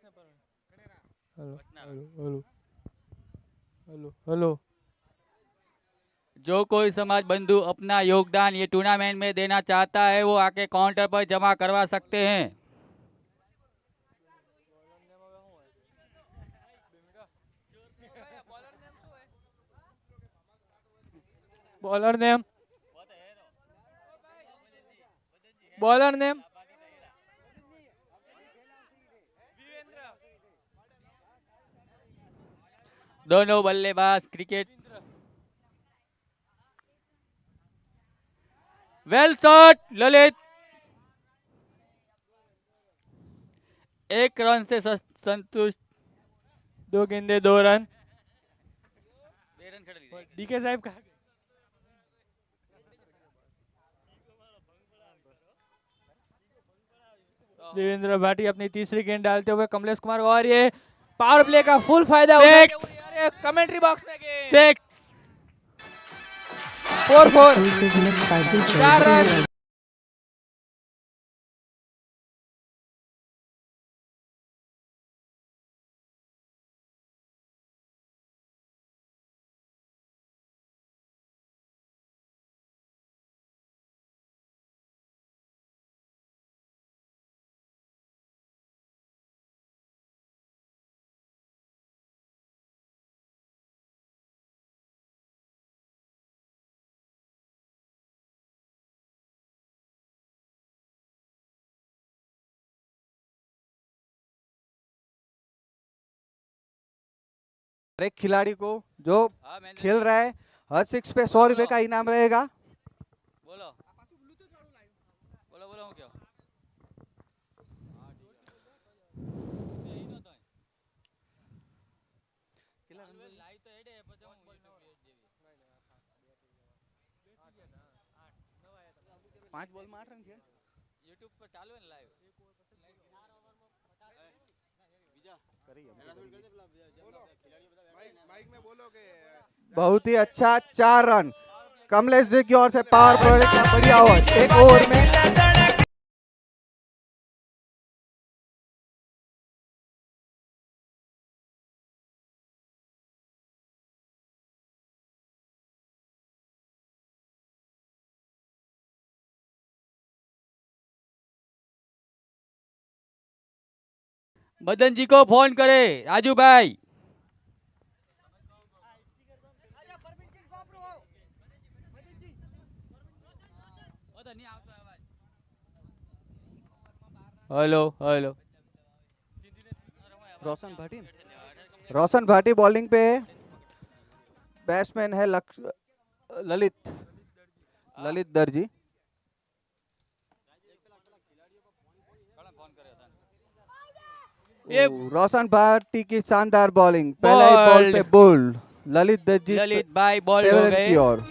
Hello hello hello hello hello. जो कोई समाज बंधु अपना योगदान ये टूर्नामेंट में देना चाहता है वो आके काउंटर पर जमा करवा सकते हैं। बॉलर नेम बॉलर नेम दोनों बल्लेबाज क्रिकेट वेल शॉट ललित। एक रन से संतुष्ट। 2 गेंदे 2 रन। बेरन खड़े लीजिए। डीके साहब कहा देवेंद्र भाटी अपनी तीसरी गेंद डालते हुए कमलेश कुमार और ये पावर प्ले का फुल फायदा उठाते हुए कमेंट्री बॉक्स में गेंद। 6 4-4 Exclusive mix by DJ 4 run. Video. एक खिलाड़ी को जो हाँ महेंद्र खेल जी, रहा है हर 6 पे 100 रुपए का इनाम रहेगा। बोलो बोलो बोलो હું કયો લાઈવ તો હેડે પછી હું પાંચ બોલમાં 8 રન છે. YouTube પર ચાલુ હે ને લાઈવ बहुत ही अच्छा 4 रन कमलेश जी की ओर से पावर प्रोजेक्ट का बढ़िया ओवर एक ओवर में मदन जी को फोन करे राजू भाई हेलो हेलो रोशन भाटी बॉलिंग पे बैट्समैन है ललित ललित दर्जी. ये रोशन भाटी की शानदार बॉलिंग पहला ही बॉल पे बोल्ड ललित दर्जी ललित भाई बॉल हो फेवरेट गए की ओर.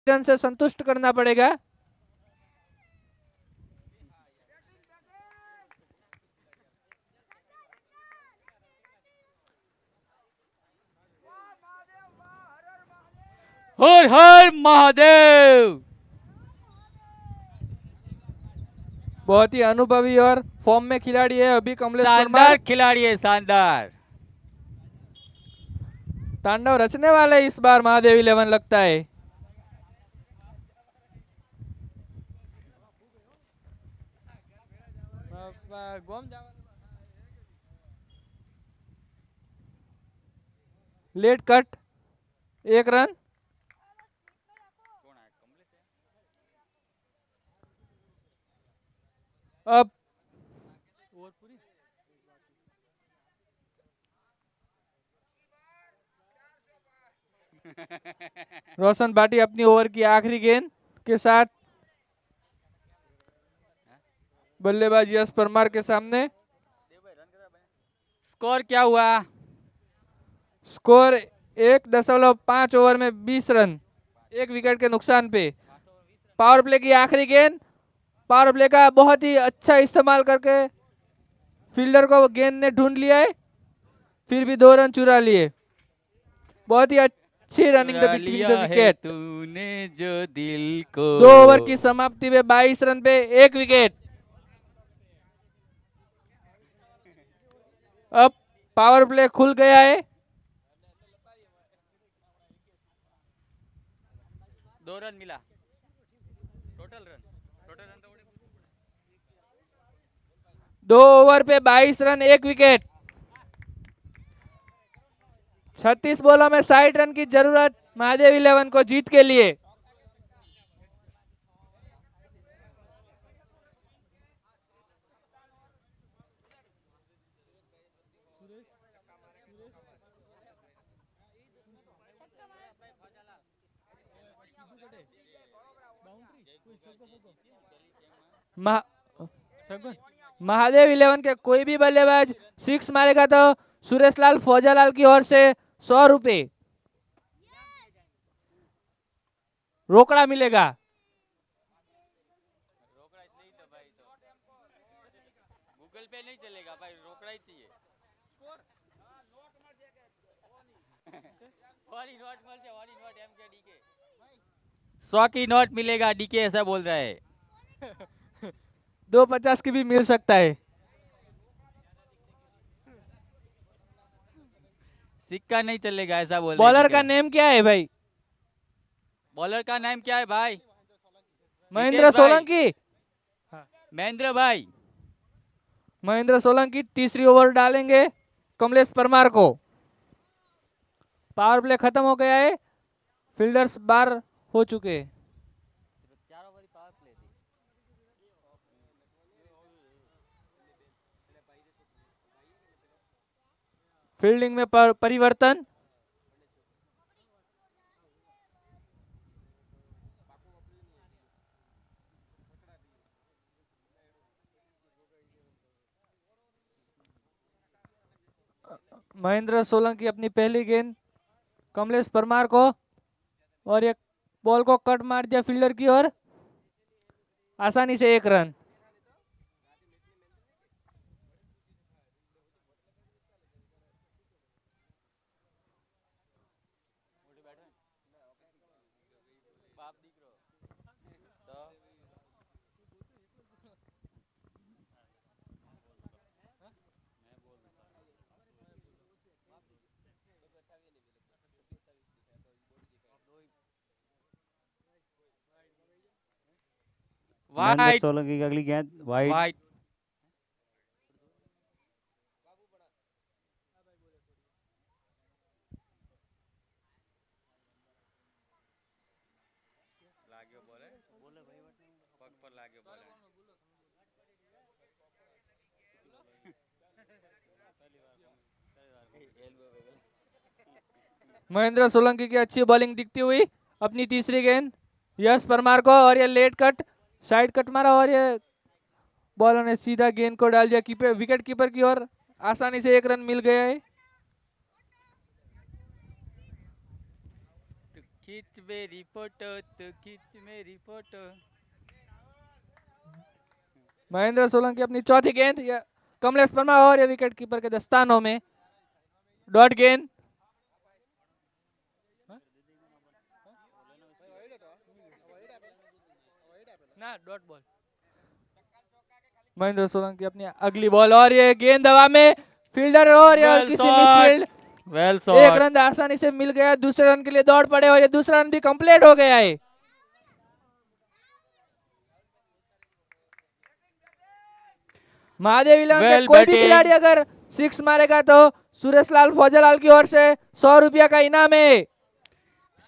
रन से संतुष्ट करना पड़ेगा। हर हर महादेव। बहुत ही अनुभवी और फॉर्म में खिलाड़ी है अभी कमलेश शानदार परमार। खिलाड़ी है, शानदार। तांडव रचने वाले इस बार महादेव 11 लगता है। Late cut 1 run. अब रोशन भाटी अपनी ओवर की आखिरी गेंद के साथ बल्लेबाज यश परमार के सामने। स्कोर क्या हुआ? स्कोर 1.5 ओवर में 20 रन, 1 विकेट के नुकसान पे। पावर प्ले की आखिरी गेंद, पावर प्ले का बहुत ही अच्छा इस्तेमाल करके फील्डर को गेंद ने ढूंढ लिया है, फिर भी 2 रन चुरा लिए। बहुत ही अच्छी running the between the wicket. तूने जो दिल को 2 ओवर की समाप्ति में 22 रन पे 1 विकेट। अब पावर प्ले खुल गया है। 2 रन मिला। टोटल रन तो 2 ओवर पे 22 रन 1 विकेट। 36 बॉलों में 60 रन की जरूरत महादेव 11 को जीत के लिए। महादेव 11 के कोई भी बल्लेबाज 6 मारेगा तो सुरेश लाल फौजालाल की ओर से 100 रुपए रोकड़ा मिलेगा। गूगल पे नहीं चलेगा भाई, रोकड़ा ही चाहिए। वाली नोट मिल जाए, वाली नोट एम के डीके 100 की नोट मिलेगा, डीके ऐसा बोल रहा है। 250 की भी मिल सकता है। सिक्का नहीं चलेगा ऐसा बोल रहे हैं। बॉलर का नेम क्या है भाई? बॉलर का नाम क्या है भाई? महेंद्र नितेश भाई। सोलंकी। महेंद्र भाई। महेंद्र सोलंकी तीसरी ओवर डालेंगे कमलेश परमार को। पावर प्ले खत्म हो गया है, फील्डर्स बाहर हो चुके हैं। फील्डिंग में परिवर्तन। महेंद्र सोलंकी अपनी पहली गेंद कमलेश परमार को, और एक बॉल को कट मार दिया फील्डर की ओर, आसानी से 1 रन। महेंद्र वाइट सोलंकी की अगली गेंद वाइड। वाइट। महेंद्र सोलंकी की अच्छी बॉलिंग दिखती हुई अपनी तीसरी गेंद यश परमार को, और ये लेट कट साइड कट मारा, और ये बॉलर ने सीधा गेंद को डाल दिया कीपर विकेट कीपर की ओर। आसानी से 1 रन मिल गया है। खींच मेरी फोटो तो खींच मेरी फोटो। महेंद्र सोलंकी अपनी चौथी गेंद, कमलेश परमार और ये विकेट कीपर के दस्तानों में। डॉट गेंद, ना डॉट बॉल। महेंद्र सोलंकी अपनी अगली बॉल और ये गेंद हवा में, फील्डर और ये Well हल्की सी shot. मिसफील्ड। वेल एक शॉट। रन आसानी से मिल गया, दूसरे रन के लिए दौड़ पड़े और ये दूसरा रन भी कंप्लीट हो गया है। महादेव इलेवन के Well कोई भी batting. खिलाड़ी अगर सिक्स मारेगा तो सुरेश लाल फौजलाल की ओर से 100 रुपया का इनाम है।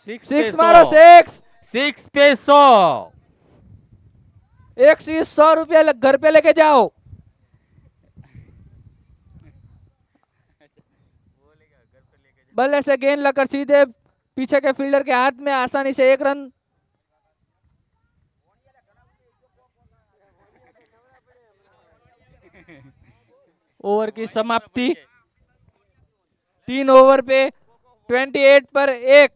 सिक्स मारो, सिक्स। 6 पे 100। एक से 100 रुपया घर पे लेके जाओ। बल्ले से गेंद लगकर सीधे पीछे के फील्डर के हाथ में, आसानी से एक रन। ओवर की समाप्ति, 3 ओवर पे 28 पर 1।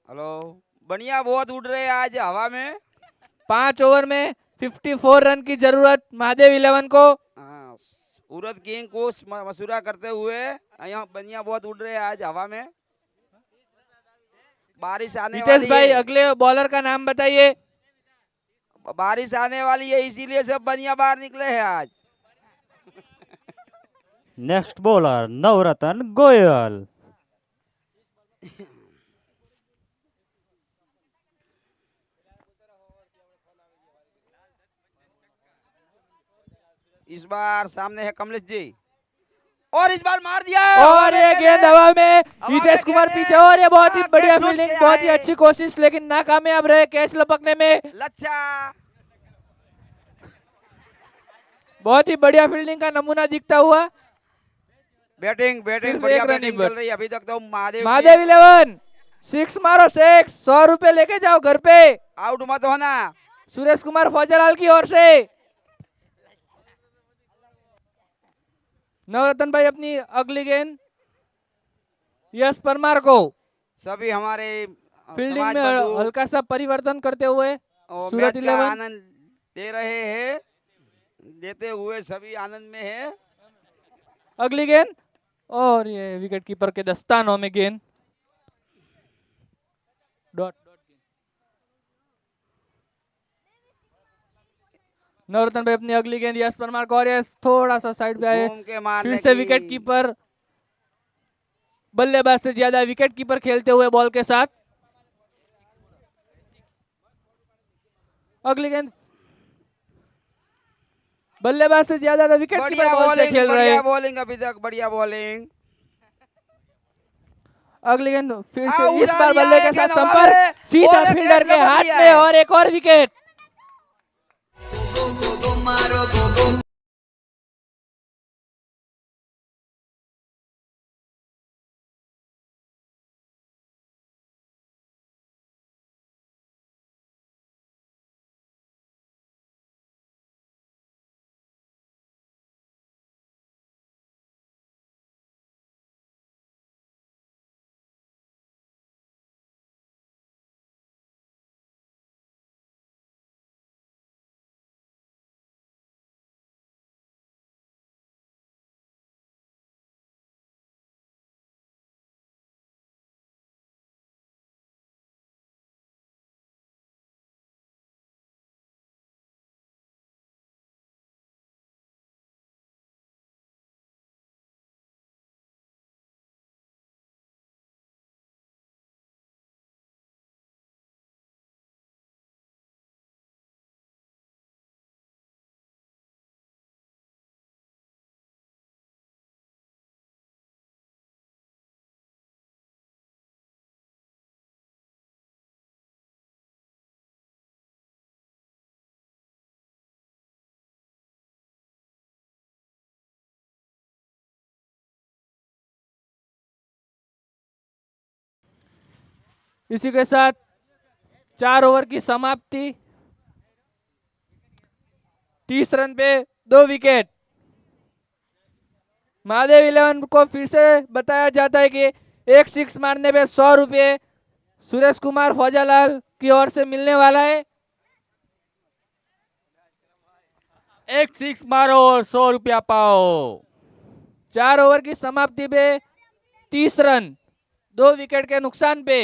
हेलो, बढ़िया बहुत उड़ रहे हैं आज हवा में। 5 ओवर में 54 रन की जरूरत महादेव इलेवन को। हाँ, सूरत किंग को मशूरा करते हुए यहाँ बढ़िया बहुत उड़ रहे हैं आज हवा में। बारिश आने नितेश वाली भाई है। अगले बॉलर का नाम बताइए। बारिश आने वाली है इसीलिए सब बढ़िया बाहर निकले हैं आज। नेक्स्ट बॉलर नवरत्न गोयल। इस बार सामने है कमलेश जी और इस बार मार दिया और ये गेंद हवा में, हवा हितेश में कुमार गेंद पीछे और ये बहुत ही हाँ, बढ़िया गेंद घुस फील्डिंग, गया बहुत ही है। अच्छी कोशिश लेकिन नाकामयाब रहे कैच लपकने में। लच्छा। बहुत ही बढ़िया फील्डिंग का नमूना दिखता हुआ। बैटिंग सिर्फ बढ़िया एक रन बैटिंग ही चल रही है अभी तक तो महादेव महादेव इलेवन, सिक्स मारो, सिक्स। 100 रुपए लेके जाओ घर पे। आउट मत होना। सुरेश कुमार फौजलाल की ओर से। नवरत्न भाई अपनी अगली गेंद यश परमार को। सभी हमारे फील्डिंग समाज में बंधु हल्का सा परिवर्तन करते हुए और सूरत मैच का 11 आनंद दे रहे हैं, देते हुए सभी आनंद में है। अगली गेंद और ये विकेट कीपर के दस्तानों में गेंद। डॉट। नवरत्न भाई अपनी अगली गेंद यश परमार को और ये थोड़ा सा साइड पे आए, घूम के मारने फिर से की- विकेट कीपर बल्लेबाज से ज्यादा विकेट कीपर खेलते हुए बॉल के साथ। अगली गेंद बल्लेबाज से ज्यादा विकेट कीपर बढ़िया बॉल से बॉलिंग, खेल रहे बढ़िया हैं। बॉलिंग अभी तक बढ़िया बॉलिंग। अगली गेंद फिर से उड़ा इस बार दिया बल्ले के है, साथ गेंद हवा संपर्क, में, सीधा और एक फील्डर गेंद के लपक हाथ दिया में है। और एक और विकेट। इसी के साथ 4 ओवर की समाप्ति, 30 रन पे 2 विकेट। महादेव 11 को फिर से बताया जाता है कि एक सिक्स मारने पे 100 रुपये सुरेश कुमार फौजालाल की ओर से मिलने वाला है। एक सिक्स मारो और 100 रुपया पाओ। 4 ओवर की समाप्ति पे 30 रन 2 विकेट के नुकसान पे।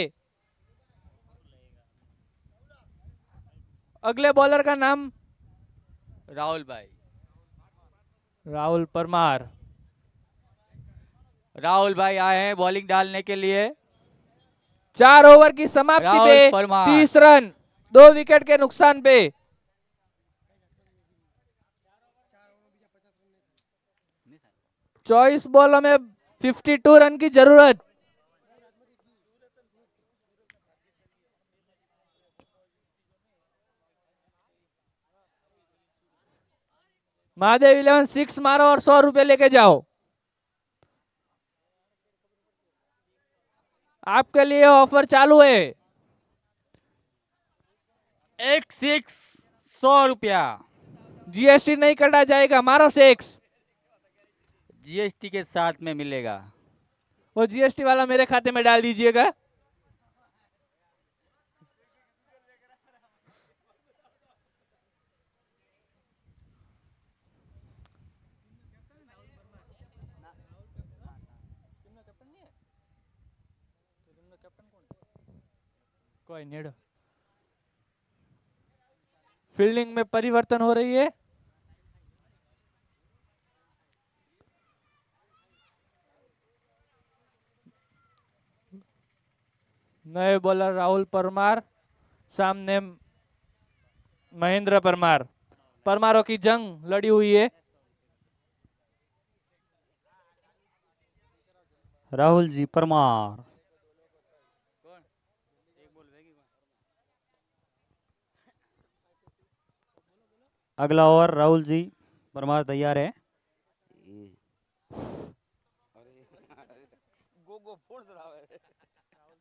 अगले बॉलर का नाम राहुल भाई। राहुल परमार। राहुल भाई आए हैं बॉलिंग डालने के लिए। 4 ओवर की समाप्ति राहुल पे परमार। 30 रन 2 विकेट के नुकसान पे। 24 बॉलों में 52 रन की जरूरत। महादेव 11 6 मारो और 100 रुपए लेके जाओ। आपके लिए ऑफर चालू है। एक सिक्स 100 रुपया। जीएसटी नहीं कटा जाएगा, मारो 6। जीएसटी के साथ में मिलेगा। वो जीएसटी वाला मेरे खाते में डाल दीजिएगा। कोई नहीं। फील्डिंग में परिवर्तन हो रही है। नए बॉलर राहुल परमार, सामने महेंद्र परमार। परमारों की जंग लड़ी हुई है। राहुल जी परमार। अगला ओवर राहुल जी परमार तैयार है।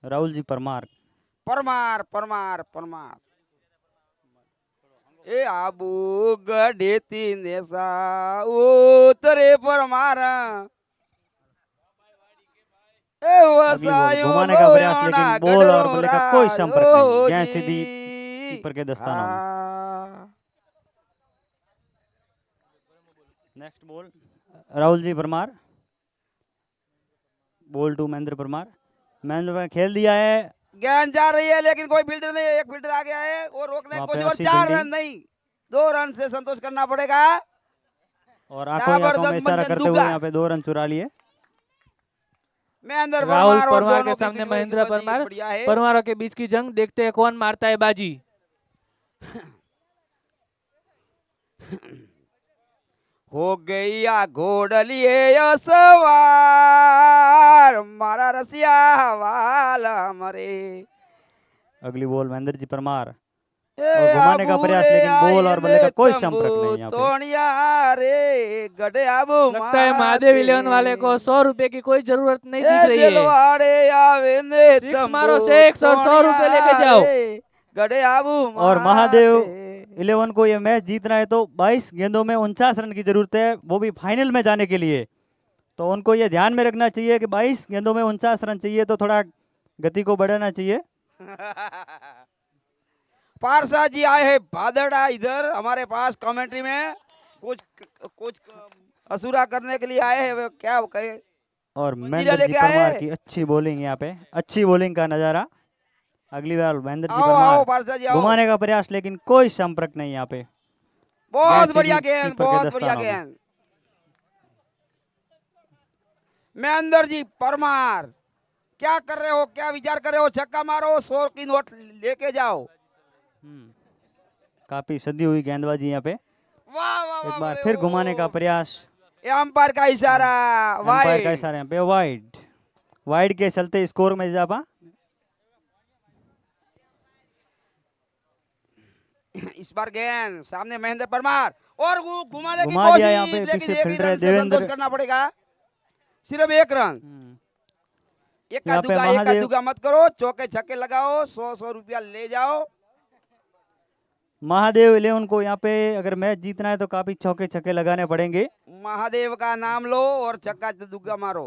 राहुल जी परमार। परमार परमार परमार ए आबू गढ़े तीन ऐसा उतरे परमार ए अगली बॉल घुमाने का प्रयास, लेकिन बॉल और बल्ले का कोई संपर्क नहीं। गेंद सीधी कीपर के दस्तानों में। Next ball Rahul ji Parmar. Ball to Mahendra Parmar. Mahendra Parmar खेल दिया है। गेंद जा रही है लेकिन कोई फील्डर नहीं है। एक फील्डर आ गया है और रोकने की वहाँ पे कोशिश और अच्छी 4 फील्डिंग। रन नहीं 2 रन से संतोष करना पड़ेगा। और आंखों में जबरदस्त इशारा मंजन करते हुए दुग्गा। यहाँ पे 2 रन चुरा लिए। महेंद्र राहुल परमार और परमार दोनों के सामने की महेंद्र बड़ी परमार। बढ़िया है। परमारों के बीच की जंग, देखते हैं कौन मारता है बाजी। हो गैया घोड़लिए सवार मारा रसिया वाला मरे। अगली बॉल महेंद्र जी परमार। ए और घुमाने का आबू प्रयास, रे लेकिन बॉल और बल्ले का आइले कोई तंबू संपर्क नहीं यहाँ पे। तोड़िया रे गडे आबू लगता है महादेव 11 वाले को 100 रुपए की कोई जरूरत नहीं दिख रही है। दिलवाड़े आवे ने सिक्स तंबू मारो 6 और 100 रुपए लेके जाओ। गडे आबू और महादेव 11 को ये मैच जीतना है तो 22 गेंदों में 49 रन की जरूरत है, वो भी फाइनल में जाने के लिए। तो उनको ये ध्यान में रखना चाहिए कि 22 गेंदों में 49 रन चाहिए, तो थोड़ा गति को बढ़ाना चाहिए। पारसा जी आए हैं भादड़ा इधर हमारे पास कमेंट्री में कुछ असुरा करने के लिए आए हैं। वे क्या कहे और मंजीरा महेंद्र जी लेके आए। परमार की अच्छी बॉलिंग, यहाँ पे अच्छी बॉलिंग का नजारा। अगली बार महेंद्र जी आओ आओ परमार पारसा जी आओ। घुमाने का प्रयास, लेकिन कोई संपर्क नहीं यहाँ पे। बहुत गेंद बढ़िया सीधी गेंद कीपर के बहुत बढ़िया दस्तानों में। गेंद। महेंद्र जी परमार क्या कर रहे हो, क्या विचार कर रहे हो? छक्का मारो 100 की नोट लेके जाओ। काफी सदी हुई गेंदबाजी यहाँ पे। वाह वाह वाह एक बार अरे फिर ओ। घुमाने का प्रयास। ये अंपायर का इशारा एम्पायर का वाइड। इशारा यहाँ पे वाइड। वाइड के चलते स्कोर में इजाफा। इस बार गेंद सामने महेंद्र परमार और वो घुमाने की घुमा दिया यहाँ कोशिश, पे, लेकिन पीछे एक ही फील्डर है रन से देवेंद्र। संतोष करना पड़ेगा। सिर्फ 1 रन। एक यहाँ पे दुगा महादेव। मत करो, चौके छक्के लगाओ, 100 रुपया ले जाओ। महादेव 11 को यहाँ पे अगर मैच जीतना है तो काफी चौके छक्के लगाने पड़ेंगे। महादेव का नाम लो और छक्का दुग्गा मारो।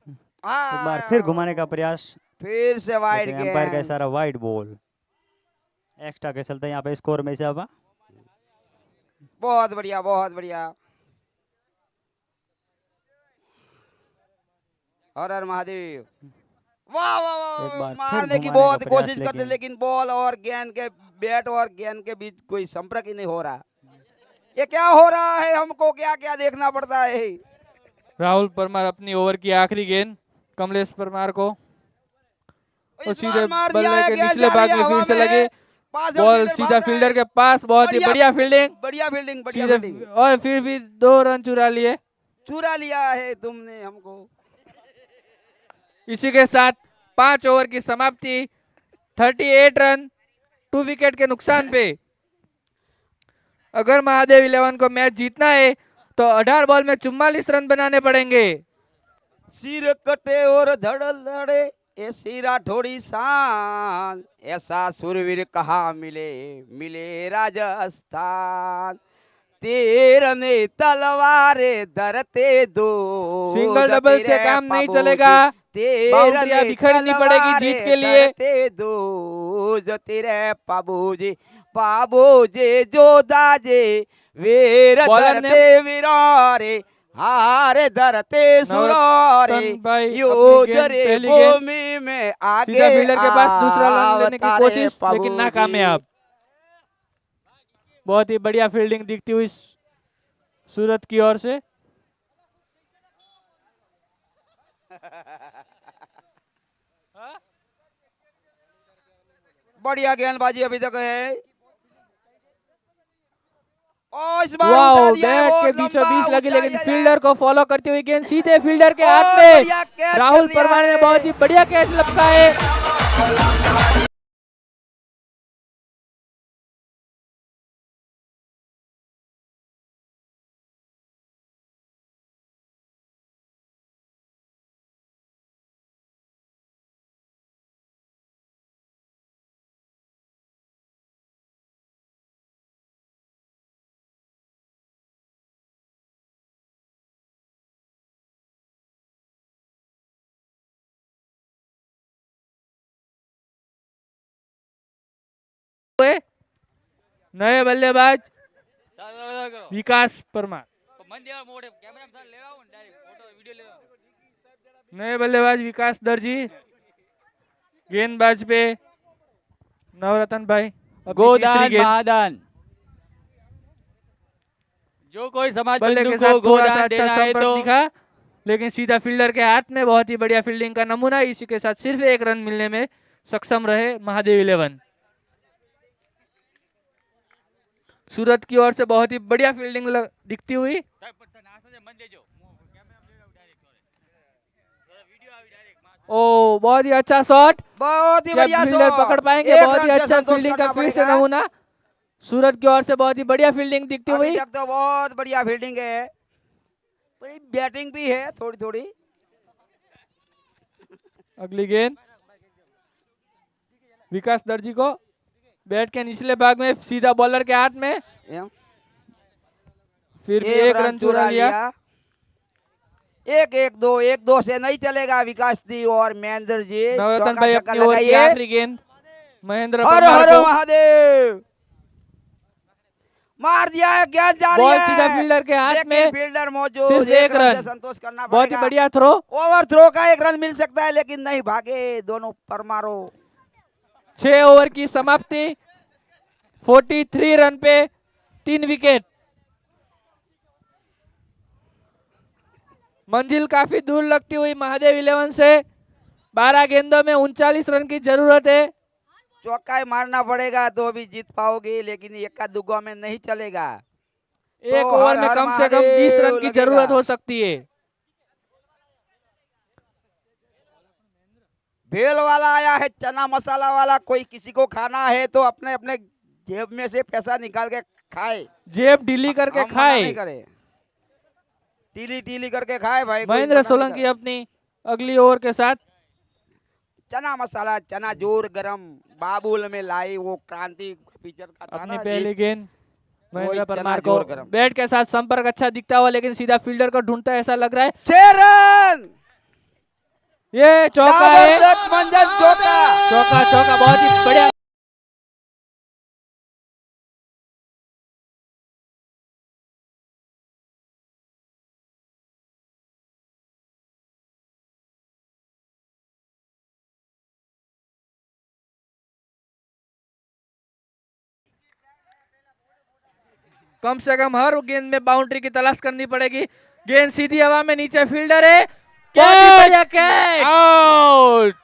एक बार फिर घुमाने का प्रयास, फिर से वाइड एम्पायर का गेंद। इशारा, वाइड बॉल। एक्स्ट्रा के चलते यहाँ पे स्कोर में इजाफा। बहुत बढ़िया, बहुत बढ़िया। हर हर महादेव। वाह वाह एक वाह, बार फिर मारने की घुमाने का बहुत प्रयास, कोशिश करते लेकिन लेकिन बॉल और गेंद के, बैट और गेंद के बीच कोई संपर्क ही नहीं हो रहा। ये क्या हो रहा है, हमको क्या क्या देखना पड़ता है। राहुल परमार अपनी ओवर की आखिरी गेंद कमलेश परमार को, और इस बार सीधे मार दिया बल्ले है, के गेंद निचले जा भाग रही है में फिर हवा से में। लगे, पास बॉल फील्डर सीधा भाग रहा है। फील्डर के पास, बहुत ही बढ़िया। बढ़िया फील्डिंग, बढ़िया फील्डिंग, बढ़िया सीधे फील्डिंग। और फिर भी 2 रन चुरा लिए। चुरा लिया है तुमने हमको। इसी के साथ 5 ओवर की समाप्ति, 38 रन 2 विकेट के नुकसान पे। अगर महादेव 11 को मैच जीतना है तो 18 बॉल में 44 रन बनाने पड़ेंगे। सिर कटे और धड़ लड़े ये सिरा थोड़ी शान, ऐसा सुरवीर कहाँ मिले, मिले राजस्थान। तेरने तलवारे धरते दो, सिंगल डबल से काम नहीं चलेगा, बाउंड्रियां बिखरनी पड़ेगी जीत के लिए। धरते दो जती रे बाबूजी, बाबूजी जो दाजे वीर बॉलर ने- धरते वीरारे, हारे धरते सुरारे, नवरत्न भाई यो अपनी गेंद, जरे पहली गेंद भूमि में आगे सीधा फील्डर के पास दूसरा रन लेने की अवतारे कोशिश, लेकिन बाबूजी। नाकामयाब। बहुत ही बढ़िया फील्डिंग दिखती हुई सूरत की ओर से। बढ़िया गेंदबाजी अभी तक है। और इस बार वाओ, उठा दिया है, बैट के बहुत बीचों लंबा बीच लगी, उठा लेकिन दिया है। फील्डर को फॉलो करते हुए गेंद सीधे फील्डर के और हाथ में। बढ़िया कैच राहुल कर दिया परमार ने है। बहुत ही बढ़िया कैच लगता है। नए बल्लेबाज विकास परमार, नए बल्लेबाज विकास दर्जी, गेंदबाज पे नवरत्न भाई। अपनी गोदान तीसरी गेंद, महादान। जो कोई समाज बल्ले के बंधु साथ को थोड़ा सा गोदान अच्छा देना है संपर्क तो दिखा, लेकिन सीधा फील्डर के हाथ में। बहुत ही बढ़िया फील्डिंग का नमूना, इसी के साथ सिर्फ 1 रन मिलने में सक्षम रहे महादेव 11। सूरत की ओर से बहुत ही बढ़िया फील्डिंग दिखती हुई। ओ, बहुत ही अच्छा शॉट, बहुत ही जब बढ़िया फील्डर शॉट। पकड़ पाएंगे। एक बहुत ही रन से अच्छा संतोष फील्डिंग का करना फिर से पड़ेगा। नमूना। सूरत की ओर से बहुत ही बढ़िया फील्डिंग दिखती अभी हुई। तक तो बहुत बढ़िया फील्डिंग है, बड़ी बैटिंग भी है थोड़ी थोड़ी। अगली गेंद विकास दर्जी को, बैट के निचले भाग में, सीधा बॉलर के हाथ में, फिर भी 1 रन चुरा लिया। 1-1-2 से नहीं चलेगा विकास जी और महेंद्र जी। नवरत्न चौका भाई छक्का अपनी ओवर की लगाइए। आखिरी गेंद महेंद्र हर परमार हर को, महादेव, मार दिया है, गेंद जा रही बॉल है, सीधा फील्डर के हाथ लेकिन में, फील्डर मौजूद, सिर्फ 1 1 रन से रन। संतोष करना बहुत ही पड़ेगा। बढ़िया थ्रो। ओवर थ्रो का 1 रन मिल सकता है, लेकिन नहीं भागे दोनों परमारो। 6 ओवर की समाप्ति, 43 रन पे 3 विकेट। मंजिल काफी दूर लगती हुई महादेव 11 से। 12 गेंदों में 39 रन की जरूरत है। चौका ही मारना पड़ेगा तो भी जीत पाओगे, लेकिन इक्का दुग्गा में नहीं चलेगा। एक तो ओवर हर में हर कम से कम 20 रन महादेव की लगेगा। जरूरत हो सकती है। भेल वाला आया है, चना मसाला वाला। कोई किसी को खाना है तो अपने अपने जेब में से पैसा निकाल के खाए, जेब ढीली करके हम मना खाए। नहीं करे। टीली टीली करके खाए भाई, कोई महेंद्र मना नहीं सोलंकी करे। अपनी अगली ओवर के साथ चना मसाला, चना जोर गरम, बाबुल में लाई वो क्रांति पिक्चर का था अपनी ना पहली जी। गेंद महेंद्र वही परमार चना को जोर गरम। बैट के साथ संपर्क अच्छा दिखता हुआ, लेकिन सीधा फील्डर को ढूंढता है ऐसा लग रहा है। 6 रन, ये चौका है, जबरदस्त मंजर चौका। चौका चौका बहुत ही बढ़िया। कम से कम हर गेंद में बाउंड्री की तलाश करनी पड़ेगी। गेंद सीधी हवा में, नीचे फील्डर है, बहुत ही बढ़िया कैच। आउट।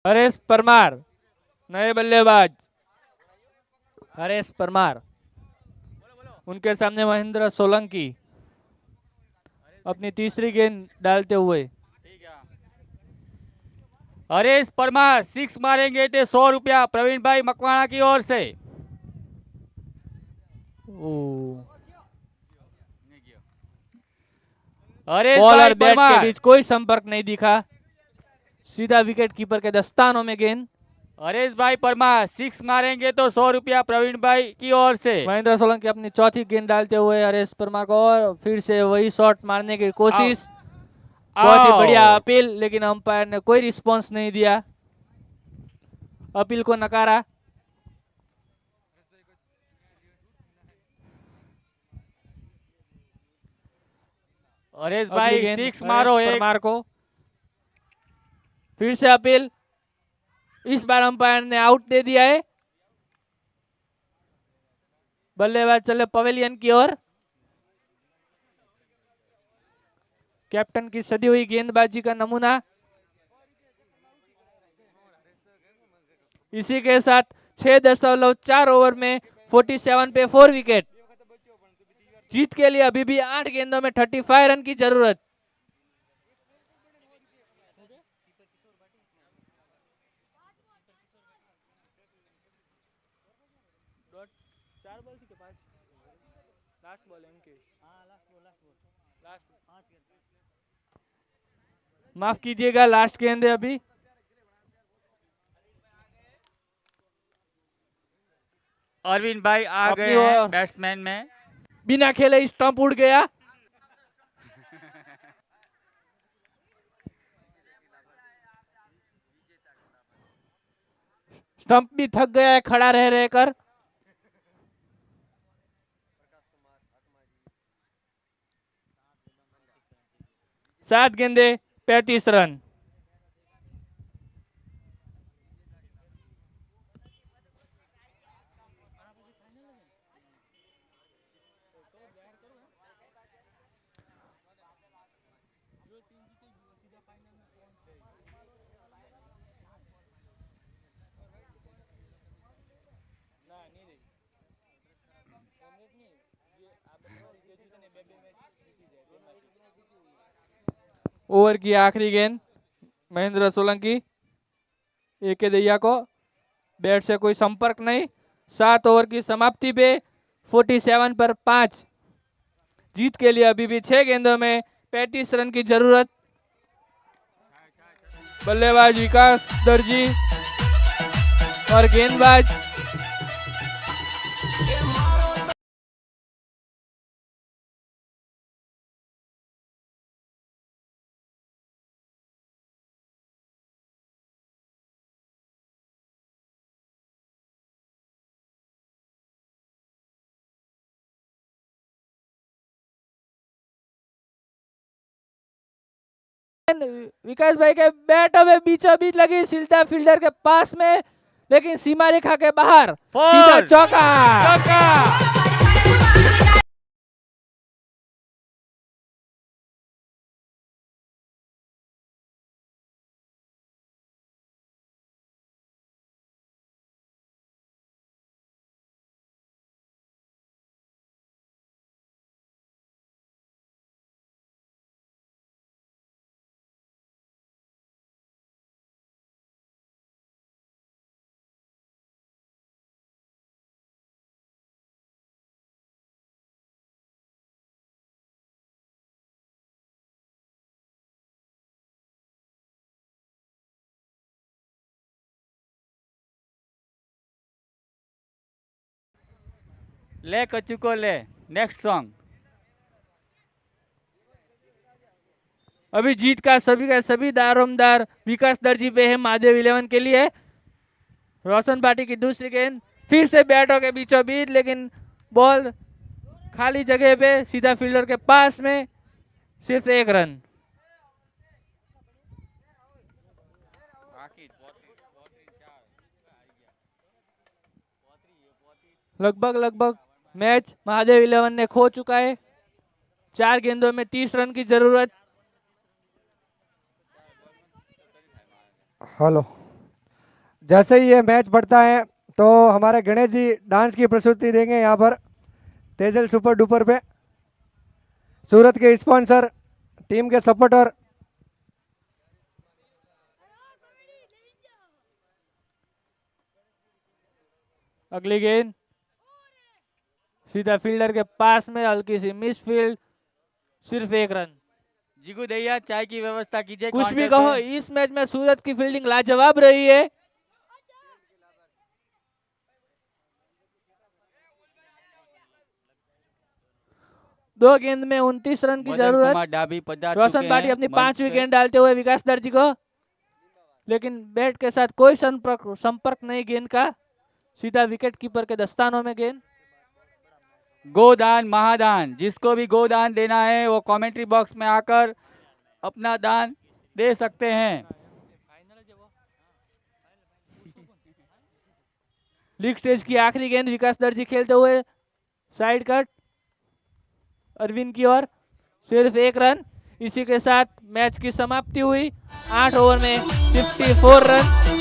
हरेश परमार नए बल्लेबाज, हरेश परमार, उनके सामने महेंद्र सोलंकी अपनी तीसरी गेंद डालते हुए। हरेश परमार 6 मारेंगे तो 100 रुपया प्रवीण भाई मकवाणा की ओर से। हरेश बॉल भाई और बैट के परमार, बीच कोई संपर्क नहीं दिखा, सीधा विकेट कीपर के दस्तानों में गेंद। हरेश भाई परमार 6 मारेंगे तो 100 रुपया प्रवीण भाई की ओर से। महेंद्र सोलंकी अपनी चौथी गेंद डालते हुए हरेश परमार को, और फिर से वही शॉट मारने की कोशिश, बहुत ही बढ़िया अपील, लेकिन अंपायर ने कोई रिस्पांस नहीं दिया, अपील को नकारा। हरेश अगली भाई गेंद 6 मारो हरेश एक। परमार को, फिर से अपील, इस बार अंपायर ने आउट दे दिया है। बल्लेबाज चले पवेलियन की ओर। कैप्टन की सदी हुई गेंदबाजी का नमूना। इसी के साथ 6.4 ओवर में 47 पे 4 विकेट। जीत के लिए अभी भी 8 गेंदों में 35 रन की जरूरत। माफ कीजिएगा, लास्ट गेंद है अभी। अरविंद भाई आ अपनी गए हैं ओर। बैट्समैन में। बिना खेले स्टंप उड़ गया। स्टंप भी थक गया है खड़ा रह रहकर। सात गेंदे 35 रन। ओवर की आखिरी गेंद महेंद्र सोलंकी, एक दैया को, बैट से कोई संपर्क नहीं। 7 ओवर की समाप्ति पे 47 पर 5। जीत के लिए अभी भी 6 गेंदों में 35 रन की जरूरत। बल्लेबाज विकास दर्जी और गेंदबाज विकास भाई के बैटों में बीचों बीच लगी, सीधा फील्डर के पास में, लेकिन सीमा रेखा के बाहर, सीधा चौका। ले कच्चू को ले, नेक्स्ट सॉन्ग। अभी जीत का सभी दारोमदार विकास दर्जी पे है महादेव 11 के लिए। रोशन पार्टी की दूसरी गेंद फिर से बैटों के बीचों बीच, लेकिन बॉल खाली जगह पे सीधा फील्डर के पास में, सिर्फ 1 रन। लगभग मैच महादेव 11 ने खो चुका है। 4 गेंदों में 30 रन की जरूरत। हेलो, जैसे ही ये मैच बढ़ता है तो हमारे गणेश जी डांस की प्रस्तुति देंगे यहाँ पर तेजल सुपर डुपर पे। सूरत के स्पॉन्सर, टीम के सपोर्टर। अगली गेंद सीधा फील्डर के पास में, हल्की सी मिस फील्ड, सिर्फ 1 रन। जीगू दैया चाय की व्यवस्था कीजिए। कुछ भी काउंटर कहो, पे। इस मैच में सूरत की फील्डिंग लाजवाब रही है। दो गेंद में 29 रन की मदन जरूरत। कुमार डाबी पधार रोशन चुके पार्टी हैं अपनी मंच 5वीं पे। गेंद डालते हुए विकास दर्जी को, लेकिन बैट के साथ कोई संपर्क नहीं गेंद का, सीधा विकेट कीपर के दस्तानों में गेंद। गोदान महादान, जिसको भी गोदान देना है वो कमेंट्री बॉक्स में आकर अपना दान दे सकते हैं। लीग स्टेज की आखिरी गेंद विकास दर्जी खेलते हुए, साइड कट अरविंद की ओर, सिर्फ 1 रन। इसी के साथ मैच की समाप्ति हुई। 8 ओवर में 54 रन।